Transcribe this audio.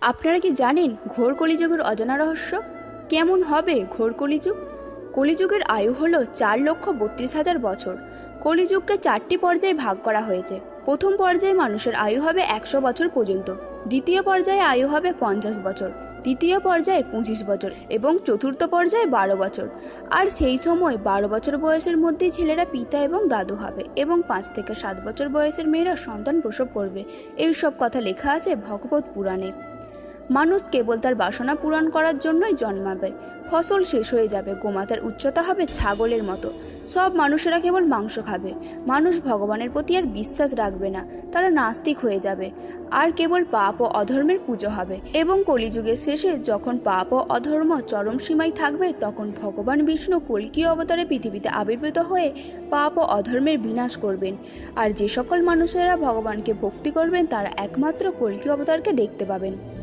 আপনারা কি জানেন ঘোর কলিযুগের অজানা রহস্য? কেমন হবে ঘোর কলিযুগ? কলিযুগের আয়ু হলো 4,32,000 বছর। কলিযুগকে 4টি পর্যায়ে ভাগ করা হয়েছে। প্রথম পর্যায়ে মানুষের আয়ু হবে 100 বছর পর্যন্ত, দ্বিতীয় পর্যায়ে আয়ু হবে 50 বছর, তৃতীয় পর্যায়ে 25 বছর এবং চতুর্থ পর্যায়ে 12 বছর। আর সেই সময় 12 বছর বয়সের মধ্যেই ছেলেরা পিতা এবং দাদু হবে এবং 5 থেকে 7 বছর বয়সের মেয়েরা সন্তান প্রসব করবে। এই সব কথা লেখা আছে ভগবত পুরাণে। মানুষ কেবল তার বাসনা পূরণ করার জন্যই জন্মাবে। ফসল শেষ হয়ে যাবে, গোমাতার উচ্চতা হবে ছাগলের মতো। সব মানুষেরা কেবল মাংস খাবে। মানুষ ভগবানের প্রতি আর বিশ্বাস রাখবে না, তারা নাস্তিক হয়ে যাবে। আর কেবল পাপ ও অধর্মের পুজো হবে। এবং কলিযুগের শেষে যখন পাপ ও অধর্ম চরম সীমায় থাকবে, তখন ভগবান বিষ্ণু কল্কি অবতারে পৃথিবীতে আবির্ভূত হয়ে পাপ ও অধর্মের বিনাশ করবেন। আর যে সকল মানুষেরা ভগবানকে ভক্তি করবেন তারা একমাত্র কল্কি অবতারকে দেখতে পাবেন।